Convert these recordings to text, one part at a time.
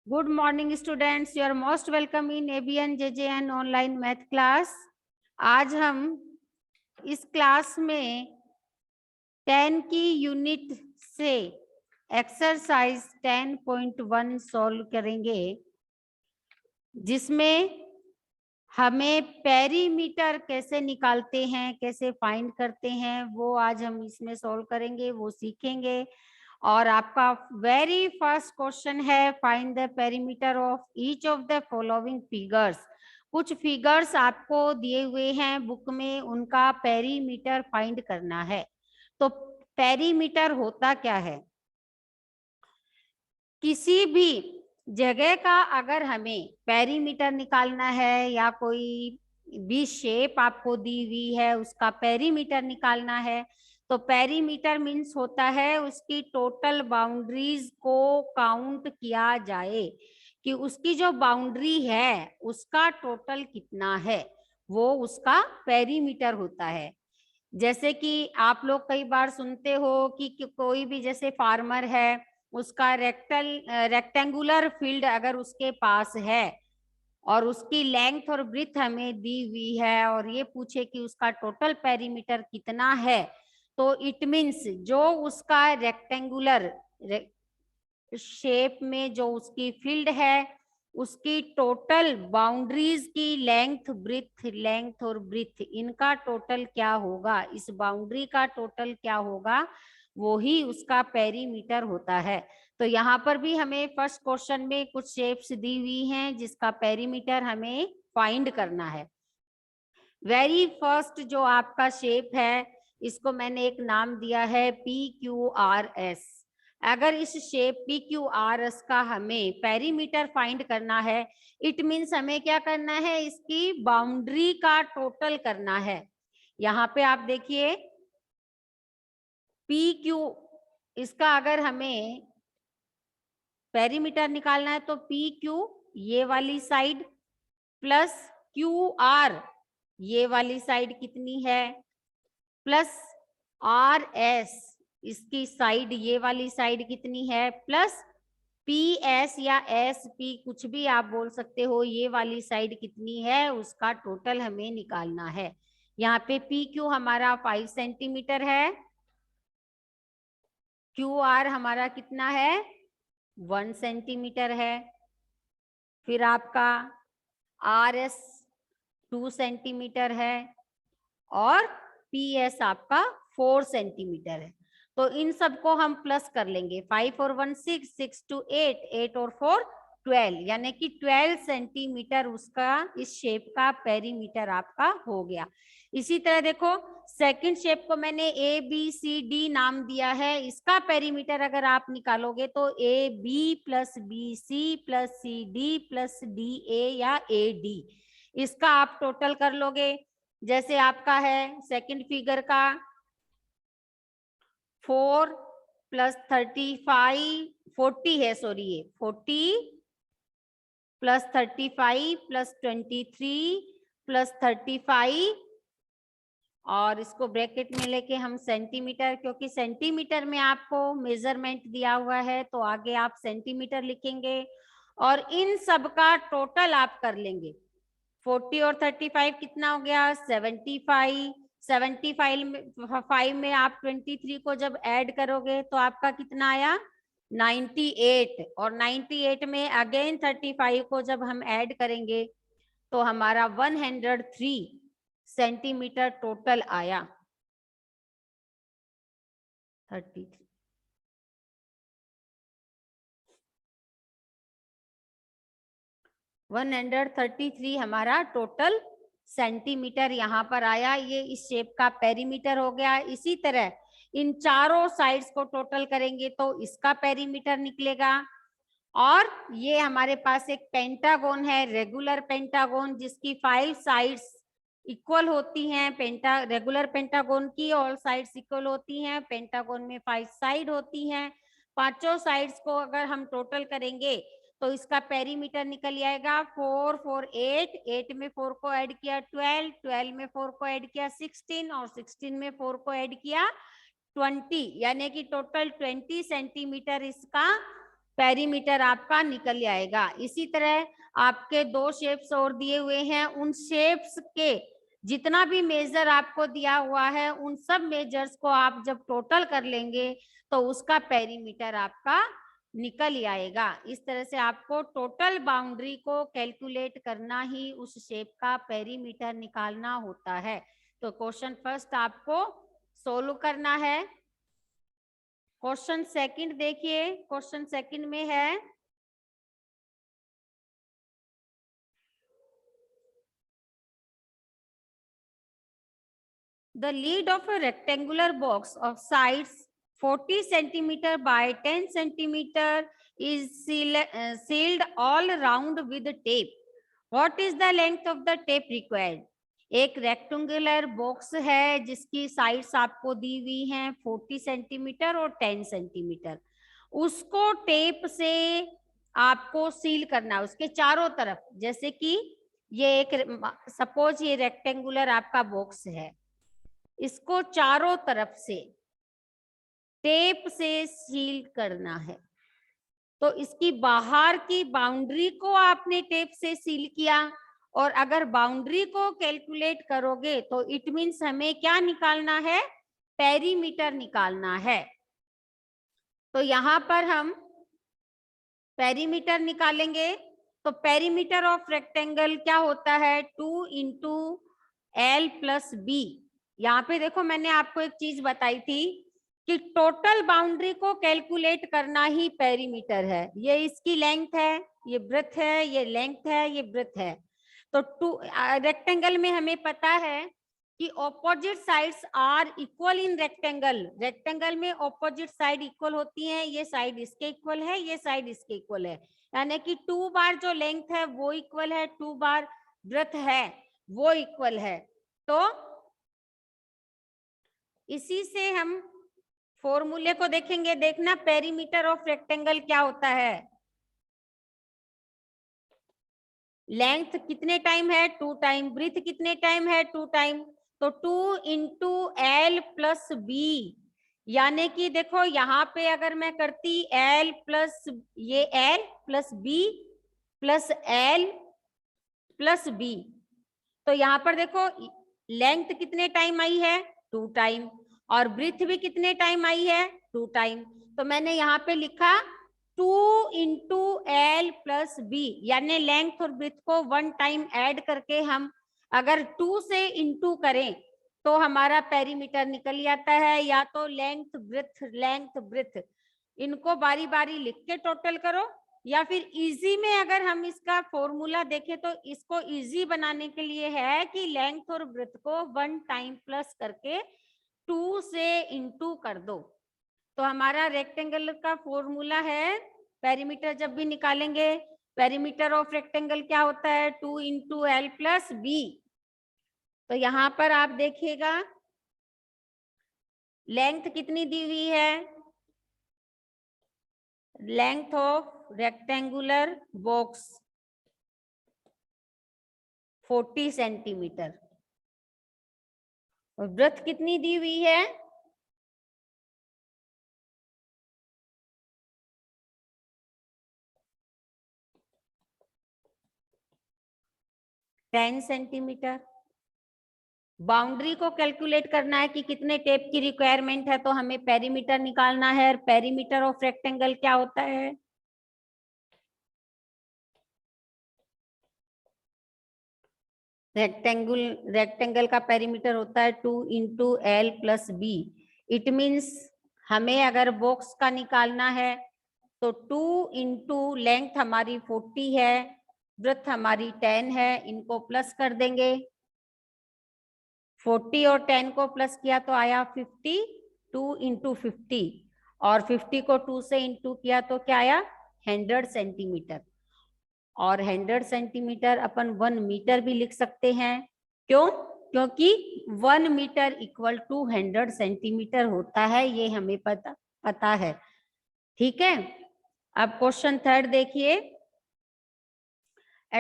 Good morning students, you are most welcome in ABN JJN online math class. आज हम इस class में 10 की यूनिट से एक्सरसाइज 10.1 सॉल्व करेंगे, जिसमें हमें पेरीमीटर कैसे निकालते हैं, कैसे फाइंड करते हैं, वो आज हम इसमें सॉल्व करेंगे, वो सीखेंगे। और आपका वेरी फर्स्ट क्वेश्चन है find the perimeter of each of the following figures. कुछ फिगर्स आपको दिए हुए हैं बुक में, उनका पेरीमीटर फाइंड करना है। तो पेरीमीटर होता क्या है? किसी भी जगह का अगर हमें पेरीमीटर निकालना है या कोई भी शेप आपको दी हुई है उसका पेरीमीटर निकालना है, तो पेरीमीटर मीन्स होता है उसकी टोटल बाउंड्रीज को काउंट किया जाए कि उसकी जो बाउंड्री है उसका टोटल कितना है, वो उसका पेरीमीटर होता है। जैसे कि आप लोग कई बार सुनते हो कि कोई भी जैसे फार्मर है, उसका रेक्टेंगुलर फील्ड अगर उसके पास है और उसकी लेंथ और ब्रीथ हमें दी हुई है और ये पूछे कि उसका टोटल पेरीमीटर कितना है, तो इट मीन्स जो उसका रेक्टेंगुलर शेप में जो उसकी फील्ड है उसकी टोटल बाउंड्रीज की लेंथ और ब्रीथ इनका टोटल क्या होगा, इस बाउंड्री का टोटल क्या होगा, वो ही उसका पेरीमीटर होता है। तो यहाँ पर भी हमें फर्स्ट क्वेश्चन में कुछ शेप्स दी हुई हैं जिसका पेरीमीटर हमें फाइंड करना है। वेरी फर्स्ट जो आपका शेप है इसको मैंने एक नाम दिया है PQRS। अगर इस शेप PQRS का हमें पेरीमीटर फाइंड करना है, इट मीन्स हमें क्या करना है, इसकी बाउंड्री का टोटल करना है। यहाँ पे आप देखिए PQ, इसका अगर हमें पेरीमीटर निकालना है तो PQ ये वाली साइड प्लस QR ये वाली साइड कितनी है, प्लस RS इसकी साइड ये वाली साइड कितनी है, प्लस PS या SP कुछ भी आप बोल सकते हो, ये वाली साइड कितनी है, उसका टोटल हमें निकालना है। यहाँ पे PQ हमारा 5 सेंटीमीटर है, QR हमारा कितना है 1 सेंटीमीटर है, फिर आपका RS 2 सेंटीमीटर है और PS आपका 4 सेंटीमीटर है। तो इन सबको हम प्लस कर लेंगे, 5 और 1 6, 6 to 8, 8 और 4 12, यानी कि 12 सेंटीमीटर उसका इस शेप का पेरीमीटर आपका हो गया। इसी तरह देखो सेकंड शेप को मैंने ABCD नाम दिया है, इसका पेरीमीटर अगर आप निकालोगे तो AB plus BC plus CD plus DA या AD, इसका आप टोटल कर लोगे। जैसे आपका है सेकंड फिगर का 4 प्लस 35 40 है, सॉरी ये 40 प्लस 35 प्लस 23 प्लस 35 और इसको ब्रैकेट में लेके हम सेंटीमीटर, क्योंकि सेंटीमीटर में आपको मेजरमेंट दिया हुआ है तो आगे आप सेंटीमीटर लिखेंगे और इन सब का टोटल आप कर लेंगे। 40 और 35 कितना हो गया 75, 75 में आप 23 को जब ऐड करोगे तो आपका कितना आया 98, और 98 में अगेन 35 को जब हम ऐड करेंगे तो हमारा 103 सेंटीमीटर टोटल आया। 33 133 हमारा टोटल सेंटीमीटर यहाँ पर आया, ये इस शेप का पेरीमीटर हो गया। इसी तरह इन चारों साइड्स को टोटल करेंगे तो इसका पेरीमीटर निकलेगा। और ये हमारे पास एक पेंटागोन है, रेगुलर पेंटागोन, जिसकी 5 साइड्स इक्वल होती हैं। रेगुलर पेंटागोन की ऑल साइड्स इक्वल होती हैं, पेंटागोन में 5 साइड होती हैं। पांचों साइड्स को अगर हम टोटल करेंगे तो इसका पेरीमीटर निकल आएगा 4 4 8, 8 में 4 को ऐड किया 12, 12 में 4 को ऐड किया 16 और 16 में 4 को ऐड किया 20, यानी कि टोटल 20 सेंटीमीटर इसका पेरीमीटर आपका निकल आएगा। इसी तरह आपके 2 शेप्स और दिए हुए हैं, उन शेप्स के जितना भी मेजर आपको दिया हुआ है उन सब मेजर्स को आप जब टोटल कर लेंगे तो उसका पेरीमीटर आपका निकल ही आएगा। इस तरह से आपको टोटल बाउंड्री को कैलकुलेट करना ही उस शेप का पेरीमीटर निकालना होता है। तो क्वेश्चन फर्स्ट आपको सोल्व करना है। क्वेश्चन सेकंड देखिए, क्वेश्चन सेकंड में है the lid of a rectangular box of sides 40 centimeter by 10 centimeter is sealed all round with tape. What is the length of the tape required? एक rectangular box है जिसकी sides आपको दी हुई हैं 40 centimetre और 10 centimetre. उसको टेप से आपको सील करना है उसके चारों तरफ। जैसे कि ये एक, सपोज ये रेक्टेंगुलर आपका बॉक्स है, इसको चारों तरफ से टेप से सील करना है। तो इसकी बाहर की बाउंड्री को आपने टेप से सील किया, और अगर बाउंड्री को कैलकुलेट करोगे तो इट मीन्स हमें क्या निकालना है, पेरीमीटर निकालना है। तो यहां पर हम पेरीमीटर निकालेंगे। तो पेरीमीटर ऑफ रेक्टेंगल क्या होता है, 2 इंटू एल प्लस बी। यहाँ पे देखो मैंने आपको एक चीज बताई थी कि टोटल बाउंड्री को कैलकुलेट करना ही पेरीमीटर है। ये इसकी लेंथ है, ये ब्रेथ है, ये लेंथ है, ये ब्रेथ है। तो रेक्टेंगल में हमें पता है कि opposite sides are equal in rectangle. Rectangle में ऑपोजिट साइड इक्वल होती हैं, ये साइड इसके इक्वल है, ये साइड इसके इक्वल है, यानी कि 2 बार जो लेंथ है वो इक्वल है, 2 बार ब्रेथ है वो इक्वल है। तो इसी से हम फॉर्मूले को देखेंगे। देखना पेरीमीटर ऑफ रेक्टेंगल क्या होता है, लेंथ कितने टाइम है, 2 टाइम, ब्रीथ कितने टाइम है, 2 टाइम। तो 2 इंटू एल प्लस बी, यानी कि देखो यहाँ पे अगर मैं करती एल प्लस ये l plus b plus l plus b, तो यहाँ पर देखो लेंथ कितने टाइम आई है, 2 टाइम, और ब्रीथ भी कितने टाइम आई है, 2 टाइम। तो मैंने यहाँ पे लिखा 2 इंटू एल प्लस बी, यानी लेंथ और ब्रीथ को 1 टाइम ऐड करके हम अगर 2 से इंटू करें तो हमारा पेरीमीटर निकल जाता है। या तो लेंथ ब्रीथ इनको बारी बारी लिख के टोटल करो, या फिर इजी में अगर हम इसका फॉर्मूला देखें तो इसको इजी बनाने के लिए है कि लेंथ और ब्रेथ को 1 टाइम प्लस करके 2 से इंटू कर दो। तो हमारा रेक्टेंगल का फॉर्मूला है, पेरीमीटर जब भी निकालेंगे पेरीमीटर ऑफ रेक्टेंगल क्या होता है, 2 इंटू एल प्लस बी। तो यहाँ पर आप देखिएगा लेंथ कितनी दी हुई है, length of rectangular box 40 centimetre, और ब्रेथ कितनी दी हुई है, 10 सेंटीमीटर। बाउंड्री को कैलकुलेट करना है कि कितने टेप की रिक्वायरमेंट है, तो हमें पेरीमीटर निकालना है। पेरीमीटर ऑफ रेक्टेंगल क्या होता है, रेक्टेंगल का पेरीमीटर होता है 2 into l plus b. It means हमें अगर बॉक्स का निकालना है तो 2 इंटू लेंथ हमारी 40 है, ब्रेथ हमारी 10 है, इनको प्लस कर देंगे। 40 और 10 को प्लस किया तो आया 50, 2 इंटू 50, और 50 को 2 से इंटू किया तो क्या आया, 100 सेंटीमीटर। और 100 सेंटीमीटर अपन 1 मीटर भी लिख सकते हैं। क्यों, क्योंकि 1 मीटर इक्वल टू 100 सेंटीमीटर होता है, ये हमें पता है। ठीक है, अब क्वेश्चन थर्ड देखिए। A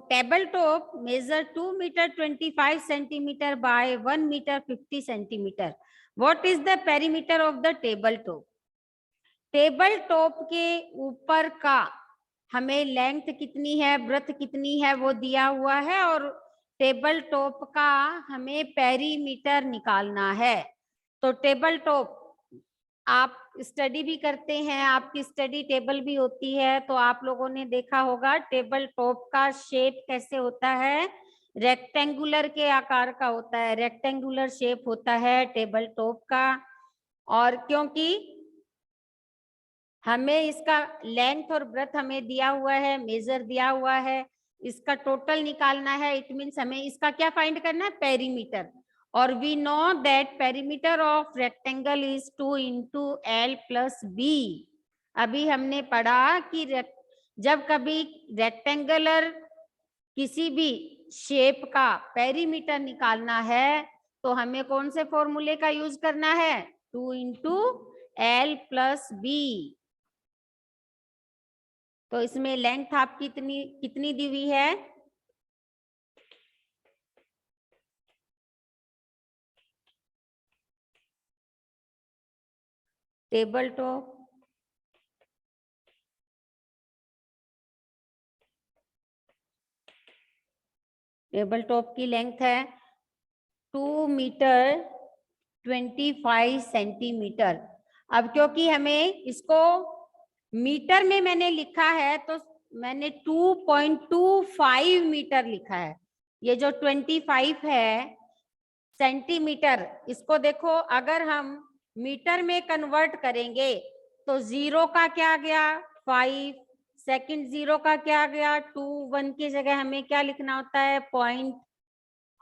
table top measure 2 meter 25 centimeter by 1 meter 50 centimeter. What is the perimeter of the table top? Table top के ऊपर का हमें लेंथ कितनी है, ब्रेथ कितनी है वो दिया हुआ है, और टेबल टॉप का हमें पेरीमीटर निकालना है। तो टेबल टॉप आप स्टडी भी करते हैं, आपकी स्टडी टेबल भी होती है, तो आप लोगों ने देखा होगा टेबल टॉप का शेप कैसे होता है, रेक्टेंगुलर के आकार का होता है, रेक्टेंगुलर शेप होता है टेबल टॉप का। और क्योंकि हमें इसका लेंथ और ब्रेथ हमें दिया हुआ है, मेजर दिया हुआ है, इसका टोटल निकालना है, इट मीन्स हमें इसका क्या फाइंड करना है, पेरीमीटर। और we know that perimeter of rectangle is 2 into l plus b. अभी हमने पढ़ा कि जब कभी रेक्टेंगुलर किसी भी शेप का पेरीमीटर निकालना है तो हमें कौन से फॉर्मूले का यूज करना है, 2 इंटू एल प्लस बी। तो इसमें लेंथ आपकी कितनी कितनी दी हुई है, टेबल टॉप टेबल टॉप की लेंथ है 2 मीटर 25 सेंटीमीटर। अब क्योंकि हमें इसको मीटर में मैंने लिखा है तो मैंने 2.25 मीटर लिखा है। ये जो 25 है सेंटीमीटर, इसको देखो अगर हम मीटर में कन्वर्ट करेंगे तो 0 का क्या गया 5, सेकंड 0 का क्या गया 2, 1 की जगह हमें क्या लिखना होता है पॉइंट,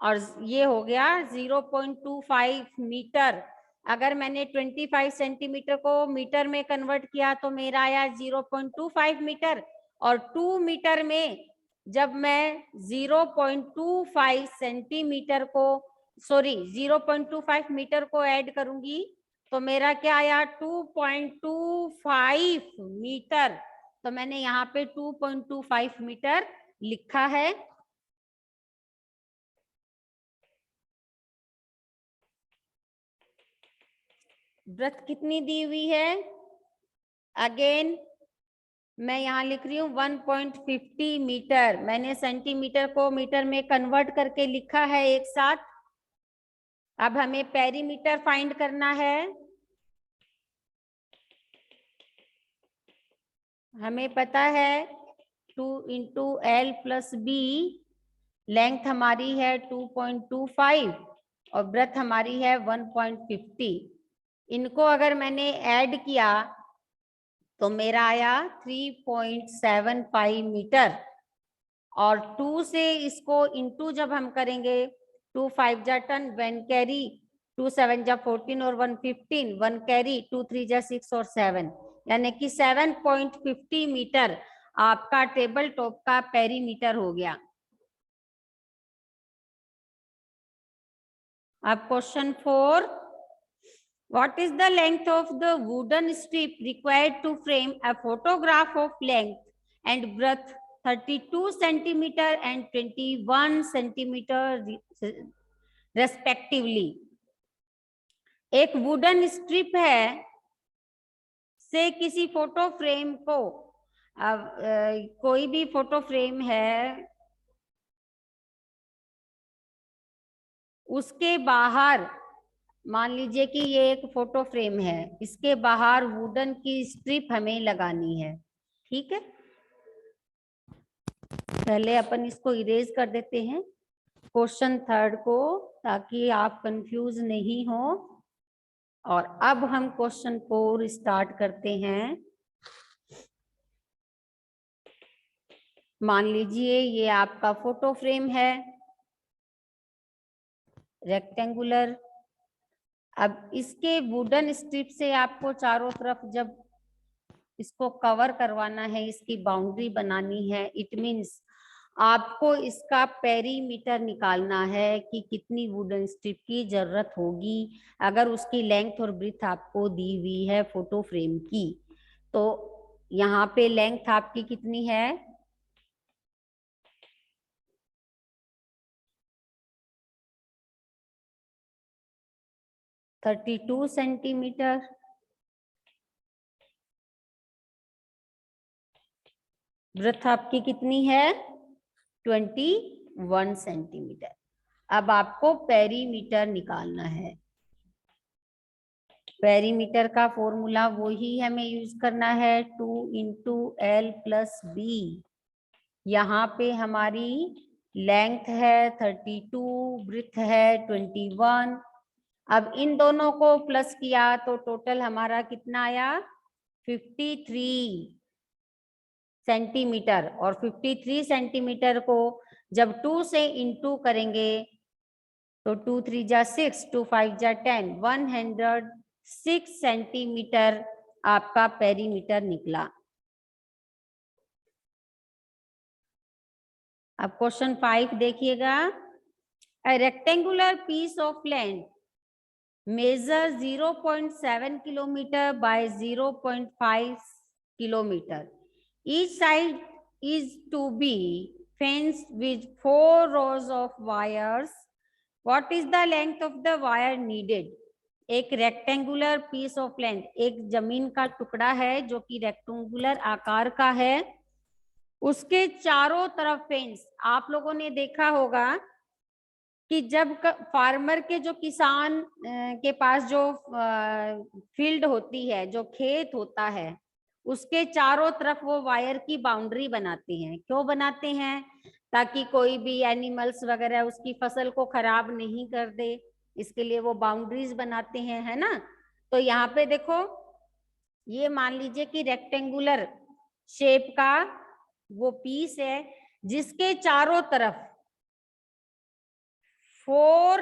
और ये हो गया 0.25 मीटर। अगर मैंने 25 सेंटीमीटर को मीटर में कन्वर्ट किया तो मेरा आया 0.25 मीटर, और 2 मीटर में जब मैं 0.25 सेंटीमीटर को 0.25 मीटर को ऐड करूंगी तो मेरा क्या आया 2.25 मीटर। तो मैंने यहाँ पे 2.25 मीटर लिखा है। ब्रेथ कितनी दी हुई है, अगेन मैं यहाँ लिख रही हूँ 1.50 मीटर। मैंने सेंटीमीटर को मीटर में कन्वर्ट करके लिखा है एक साथ। अब हमें पेरीमीटर फाइंड करना है। हमें पता है 2 into l plus b, length हमारी है 2.25 और ब्रेथ हमारी है 1.50। इनको अगर मैंने ऐड किया तो मेरा आया 3.75 मीटर। और 2 से इसको इंटू जब हम करेंगे 2 5 जा 10, 1 कैरी, 2 7 जा 14 और 1 15, 1 कैरी, 2 3 जा 6 और 7, यानी कि 7.50 मीटर आपका टेबल टॉप का पेरीमीटर हो गया। अब question 4, what is the length of the wooden strip required to frame a photograph of length and breadth 32 centimeter and 21 centimeter respectively? एक वुडन स्ट्रिप है से किसी फोटो फ्रेम को, अब कोई भी फोटो फ्रेम है उसके बाहर, मान लीजिए कि ये एक फोटो फ्रेम है, इसके बाहर वुडन की स्ट्रिप हमें लगानी है। ठीक है, पहले अपन इसको इरेज कर देते हैं क्वेश्चन 3 को, ताकि आप कंफ्यूज नहीं हो। और अब हम क्वेश्चन 4 स्टार्ट करते हैं। मान लीजिए ये आपका फोटो फ्रेम है रेक्टेंगुलर। अब इसके वुडन स्ट्रिप से आपको चारों तरफ जब इसको कवर करवाना है, इसकी बाउंड्री बनानी है, इट मीन्स आपको इसका पेरीमीटर निकालना है कि कितनी वुडन स्ट्रिप की जरूरत होगी अगर उसकी लेंथ और ब्रीथ आपको दी हुई है फोटो फ्रेम की। तो यहाँ पे लेंथ आपकी कितनी है, 32 सेंटीमीटर। ब्रेथ आपकी कितनी है 21 सेंटीमीटर। अब आपको पेरीमीटर निकालना है। पेरीमीटर का फॉर्मूला वही हमें यूज करना है 2 इंटू एल प्लस बी। यहाँ पे हमारी लेंथ है 32, ब्रेथ है 21। अब इन दोनों को प्लस किया तो टोटल हमारा कितना आया 53 सेंटीमीटर। और 53 सेंटीमीटर को जब 2 से इंटू करेंगे तो 2 3 जा 6, 2 5 जा 10, 106 सेंटीमीटर आपका पेरीमीटर निकला। अब क्वेश्चन 5 देखिएगा। A rectangular piece of land measures 0.7 kilometer by 0.5 kilometer. Each side is to be fenced with 4 rows of wires. What is the length of the wire needed? एक rectangular piece of land, एक जमीन का टुकड़ा है जो कि rectangular आकार का है, उसके चारों तरफ फेंस। आप लोगों ने देखा होगा कि जब फार्मर के जो किसान के पास जो फील्ड होती है, जो खेत होता है, उसके चारों तरफ वो वायर की बाउंड्री बनाते हैं। क्यों बनाते हैं? ताकि कोई भी एनिमल्स वगैरह उसकी फसल को खराब नहीं कर दे, इसके लिए वो बाउंड्रीज बनाते हैं, है ना। तो यहाँ पे देखो, ये मान लीजिए कि रेक्टेंगुलर शेप का वो पीस है जिसके चारों तरफ 4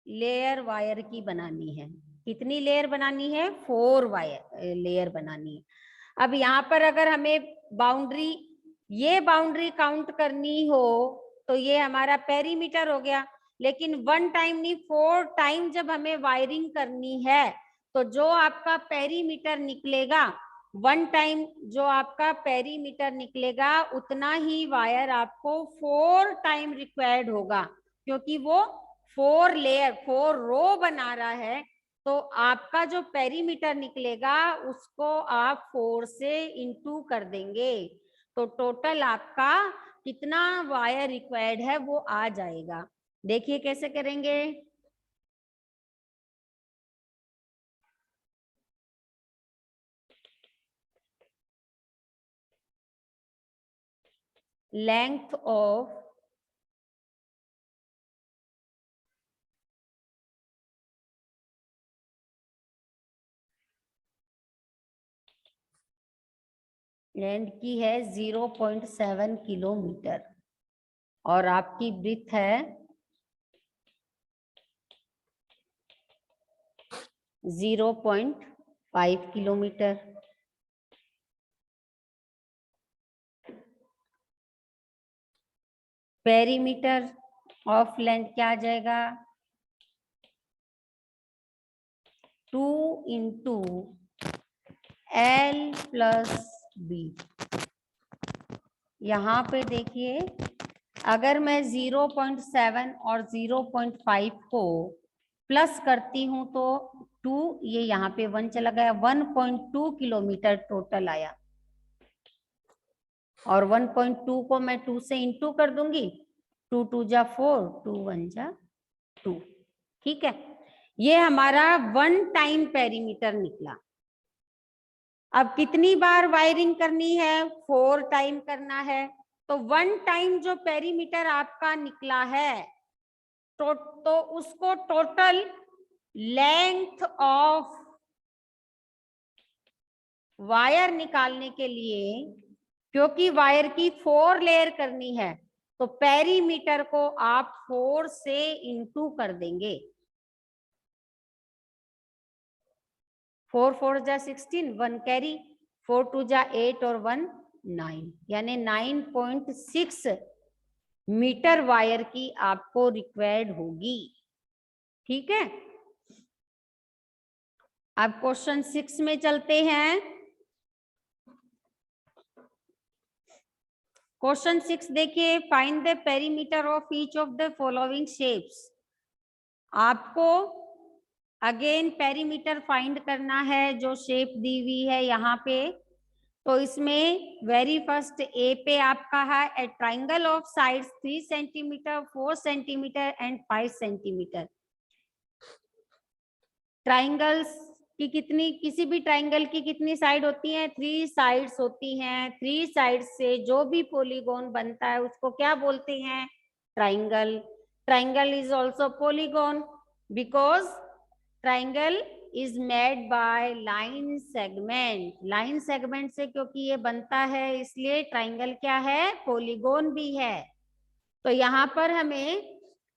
लेयर वायर की बनानी है। कितनी लेयर बनानी है? 4 वायर लेयर बनानी है। अब यहाँ पर अगर हमें बाउंड्री, ये बाउंड्री काउंट करनी हो तो ये हमारा पेरीमीटर हो गया। लेकिन 1 टाइम नहीं, 4 टाइम जब हमें वायरिंग करनी है तो जो आपका पेरीमीटर निकलेगा, 1 टाइम जो आपका पेरीमीटर निकलेगा उतना ही वायर आपको 4 टाइम रिक्वायर्ड होगा, क्योंकि वो 4 लेयर 4 रो बना रहा है। तो आपका जो पेरीमीटर निकलेगा उसको आप 4 से इंटू कर देंगे तो टोटल आपका कितना वायर रिक्वायर्ड है वो आ जाएगा। देखिए कैसे करेंगे। लेंथ ऑफ लैंड की है 0.7 किलोमीटर और आपकी ब्रीथ है 0.5 किलोमीटर। पेरीमीटर ऑफ लैंड क्या आ जाएगा? 2 इंटू एल प्लस बी। यहाँ पे देखिए, अगर मैं 0.7 और 0.5 को प्लस करती हूं तो 2, ये यहाँ पे 1 चला गया, 1.2 किलोमीटर टोटल आया। और 1.2 को मैं 2 से इंटू कर दूंगी, 2 2 जा 4, 2 1 जा 2। ठीक है, ये हमारा 1 टाइम पेरीमीटर निकला। अब कितनी बार वायरिंग करनी है? 4 टाइम करना है। तो 1 टाइम जो पेरीमीटर आपका निकला है तो उसको टोटल लेंथ ऑफ वायर निकालने के लिए, क्योंकि वायर की 4 लेयर करनी है, तो पेरीमीटर को आप 4 से इंटू कर देंगे। 4 4 जा 16, 1 कैरी, 4 2 जा 8 और 1 9, यानी 9.6 मीटर वायर की आपको रिक्वायर्ड होगी। ठीक है, अब क्वेश्चन 6 में चलते हैं। क्वेश्चन 6 देखिए, find the perimeter of each of the following shapes. आपको अगेन पेरीमीटर फाइंड करना है जो शेप दी हुई है यहाँ पे। तो इसमें वेरी फर्स्ट ए पे आपका है ए triangle of sides 3 centimetre 4 centimetre and 5 centimetre. Triangles की कितनी, किसी भी ट्राइंगल की कितनी साइड होती हैं? 3 साइड्स होती हैं। 3 साइड्स से जो भी पॉलीगॉन बनता है उसको क्या बोलते हैं? Triangle. Triangle is also polygon because triangle is made by line segment. Line segment से क्योंकि ये बनता है इसलिए ट्राइंगल क्या है? पॉलीगॉन भी है। तो यहाँ पर हमें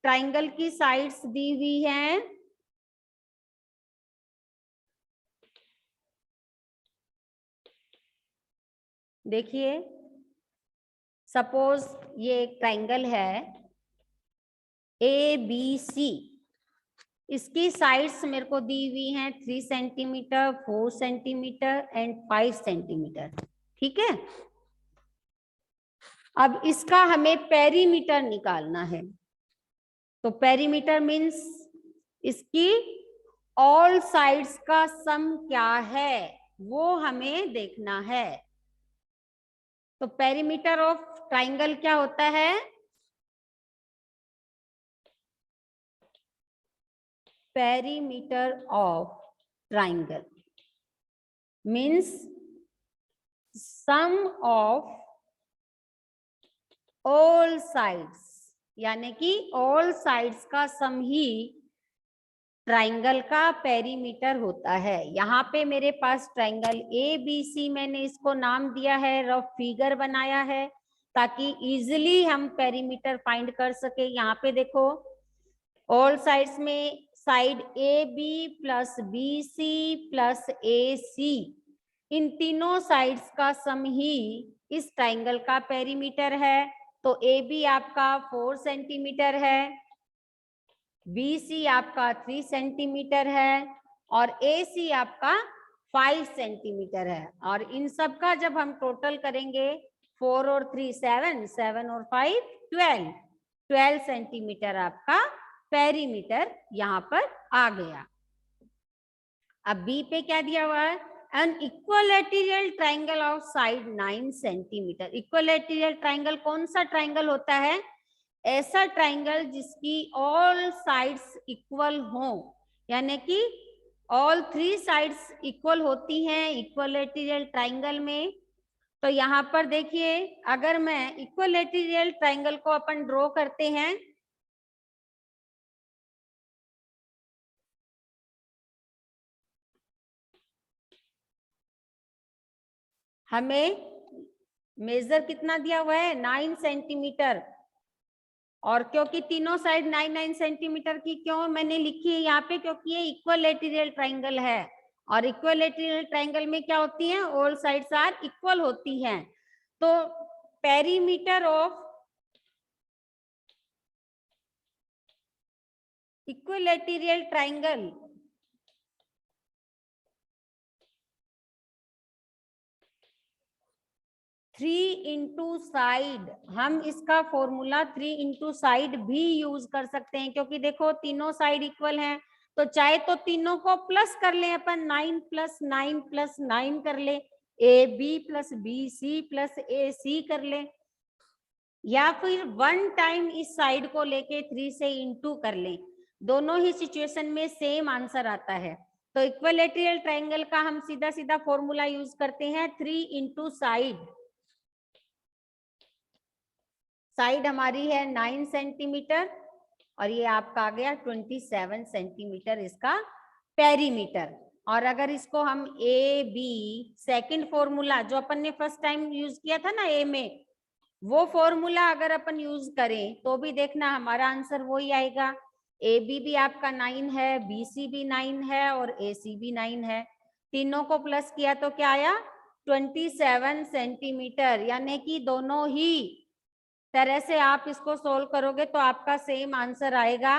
ट्राइंगल की साइड्स दी हुई हैं। देखिए सपोज ये एक ट्राइंगल है ABC, इसकी साइड्स मेरे को दी हुई हैं 3 सेंटीमीटर 4 सेंटीमीटर एंड 5 सेंटीमीटर। ठीक है, अब इसका हमें पेरीमीटर निकालना है। तो पेरीमीटर मीन्स इसकी ऑल साइड्स का सम क्या है वो हमें देखना है। तो पेरीमीटर ऑफ ट्राइंगल क्या होता है? perimeter of triangle means sum of all sides, यानी कि all sides का सम ही ट्राइंगल का पेरीमीटर होता है। यहाँ पे मेरे पास ट्राइंगल ABC, मैंने इसको नाम दिया है, रफ फिगर बनाया है ताकि इजिली हम पेरीमीटर फाइंड कर सके। यहाँ पे देखो ऑल साइड्स में side AB plus BC plus AC, इन तीनों साइड्स का सम ही इस ट्राइंगल का पेरीमीटर है। तो AB आपका 4 सेंटीमीटर है, BC आपका 3 सेंटीमीटर है और AC आपका 5 सेंटीमीटर है। और इन सब का जब हम टोटल करेंगे 4 और 3 7, 7 और 5 12 सेंटीमीटर आपका पेरीमीटर यहाँ पर आ गया। अब B पे क्या दिया हुआ है? An equilateral triangle of side 9 centimetre. Equilateral triangle कौन सा ट्राइंगल होता है? ऐसा ट्राइंगल जिसकी ऑल साइड्स इक्वल हो, यानी कि ऑल 3 साइड्स इक्वल होती हैं इक्विलैटरल ट्राइंगल में। तो यहाँ पर देखिए अगर मैं इक्विलैटरल ट्राइंगल को अपन ड्रॉ करते हैं, हमें मेजर कितना दिया हुआ है? 9 सेंटीमीटर। और क्योंकि तीनों साइड 9 सेंटीमीटर की क्यों मैंने लिखी है यहाँ पे? क्योंकि ये इक्विलैटरल ट्राइंगल है और इक्विलैटरल ट्राइंगल में क्या होती हैं? ऑल साइड्स आर इक्वल होती हैं। तो perimeter of equilateral triangle three into side, हम इसका फॉर्मूला 3 इंटू साइड भी यूज कर सकते हैं क्योंकि देखो तीनों साइड इक्वल हैं। तो चाहे तो तीनों को प्लस कर ले अपन, 9 प्लस 9 प्लस 9 कर ले, AB plus BC plus AC कर ले, या फिर वन टाइम इस साइड को लेके 3 से इंटू कर ले। दोनों ही सिचुएशन में सेम आंसर आता है। तो इक्विलैटरल ट्राइंगल का हम सीधा सीधा फॉर्मूला यूज करते हैं 3 इंटू साइड। साइड हमारी है 9 सेंटीमीटर और ये आपका आ गया 27 सेंटीमीटर इसका पेरीमीटर। और अगर इसको हम AB सेकंड फॉर्मूला जो अपन ने फर्स्ट टाइम यूज किया था ना A में, वो फॉर्मूला अगर अपन यूज करें तो भी देखना हमारा आंसर वही आएगा। AB भी आपका 9 है, BC भी 9 है और AC भी 9 है। तीनों को प्लस किया तो क्या आया? 27 सेंटीमीटर। यानी कि दोनों ही तरह से आप इसको सोल्व करोगे तो आपका सेम आंसर आएगा।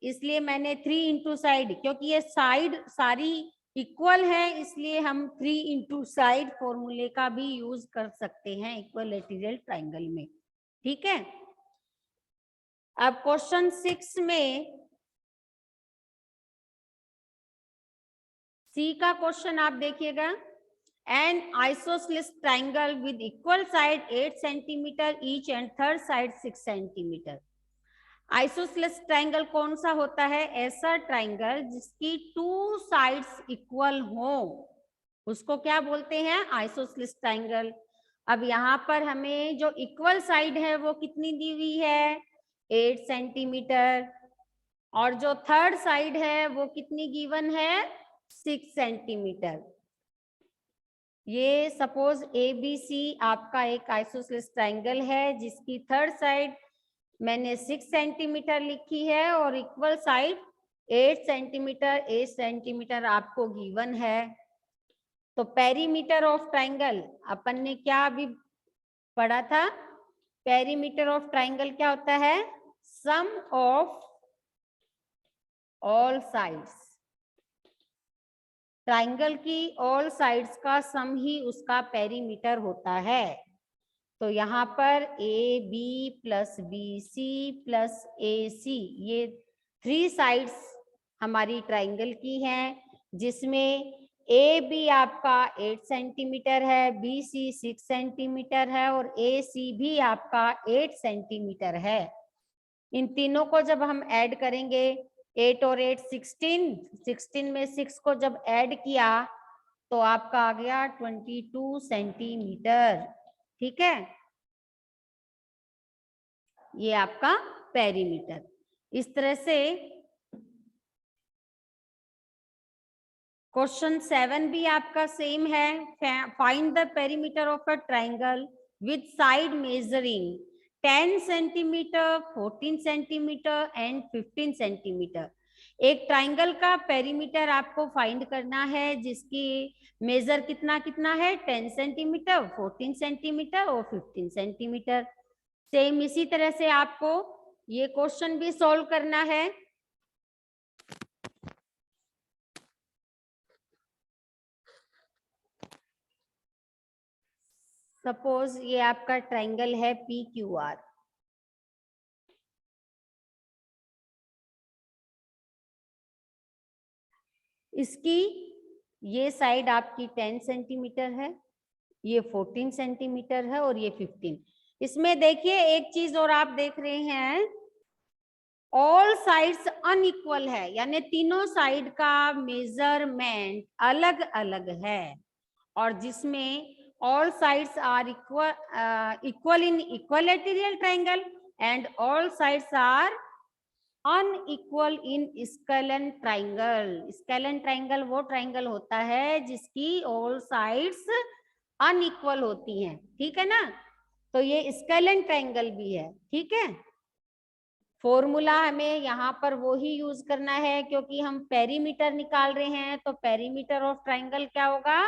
इसलिए मैंने 3 इंटू साइड, क्योंकि ये साइड सारी इक्वल है इसलिए हम 3 इंटू साइड फॉर्मूले का भी यूज कर सकते हैं इक्विलैटरल ट्राइंगल में। ठीक है, अब क्वेश्चन 6 में सी का क्वेश्चन आप देखिएगा। An isosceles triangle with equal side 8 centimeter each and third side 6 centimeter. Isosceles triangle कौन सा होता है? ऐसा ट्राइंगल जिसकी 2 साइड्स इक्वल हो, उसको क्या बोलते हैं? Isosceles triangle. अब यहाँ पर हमें जो इक्वल साइड है वो कितनी दी हुई है? 8 सेंटीमीटर। और जो थर्ड साइड है वो कितनी गिवन है? 6 सेंटीमीटर। ये सपोज ABC आपका एक आइसोसेलेस ट्राइंगल है जिसकी थर्ड साइड मैंने 6 सेंटीमीटर लिखी है और इक्वल साइड 8 सेंटीमीटर आपको गिवन है। तो पेरीमीटर ऑफ ट्राइंगल अपन ने क्या अभी पढ़ा था? पेरीमीटर ऑफ ट्राइंगल क्या होता है? सम ऑफ ऑल साइड्स। ट्राइंगल की ऑल साइड्स का सम ही उसका पेरीमीटर होता है। तो यहाँ पर AB plus BC plus AC, ये 3 साइड्स हमारी ट्राइंगल की हैं, जिसमें AB आपका 8 सेंटीमीटर है, BC 6 सेंटीमीटर है और AC भी आपका 8 सेंटीमीटर है। इन तीनों को जब हम ऐड करेंगे 8 और 8 16 में 6 को जब ऐड किया तो आपका आ गया 22 सेंटीमीटर। ठीक है, ये आपका पेरीमीटर। इस तरह से क्वेश्चन 7 भी आपका सेम है। Find the perimeter of a triangle with side measuring 10 centimetre, 14 centimetre and 15 centimetre. एक ट्राइंगल का पेरीमीटर आपको फाइंड करना है जिसकी मेजर कितना कितना है? 10 सेंटीमीटर, 14 सेंटीमीटर और 15 सेंटीमीटर। सेम इसी तरह से आपको ये क्वेश्चन भी सॉल्व करना है। सपोज ये आपका ट्राइंगल है PQR। इसकी ये साइड आपकी 10 सेंटीमीटर है, ये 14 सेंटीमीटर है और ये 15। इसमें देखिए एक चीज और आप देख रहे हैं, ऑल साइड्स अनइक्वल है, यानी तीनों साइड का मेजरमेंट अलग अलग है। और जिसमें all sides are equal in equilateral triangle and all sides are unequal in scalene triangle। scalene triangle वो ट्राइंगल होता है जिसकी all sides unequal होती हैं। ठीक है ना? तो ये scalene triangle भी है। ठीक है, फॉर्मूला हमें यहाँ पर वो ही यूज करना है क्योंकि हम पेरीमीटर निकाल रहे हैं। तो पेरीमीटर ऑफ ट्राइंगल क्या होगा?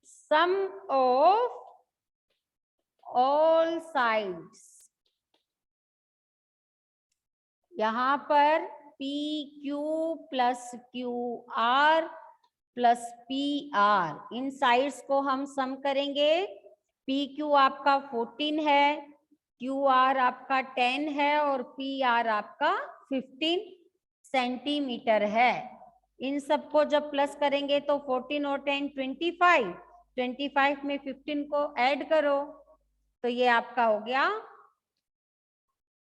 सम ऑफ ऑल साइड्स। यहाँ पर PQ plus QR plus PR, इन साइड्स को हम सम करेंगे। PQ आपका 14 है, QR आपका 10 है और PR आपका 15 सेंटीमीटर है। इन सबको जब प्लस करेंगे तो 14 और 10 25 में 15 को ऐड करो तो ये आपका हो गया,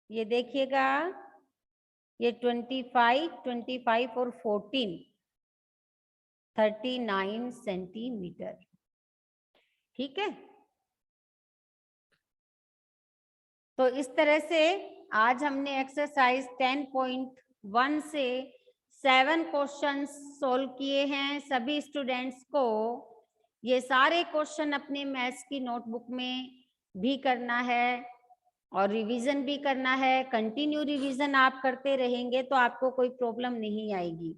ये देखिएगा, ये 25 और 14 39 सेंटीमीटर। ठीक है, तो इस तरह से आज हमने एक्सरसाइज 10.1 से 7 क्वेश्चंस सोल्व किए हैं। सभी स्टूडेंट्स को ये सारे क्वेश्चन अपने मैथ्स की नोटबुक में भी करना है और रिवीजन भी करना है। कंटिन्यू रिवीजन आप करते रहेंगे तो आपको कोई प्रॉब्लम नहीं आएगी।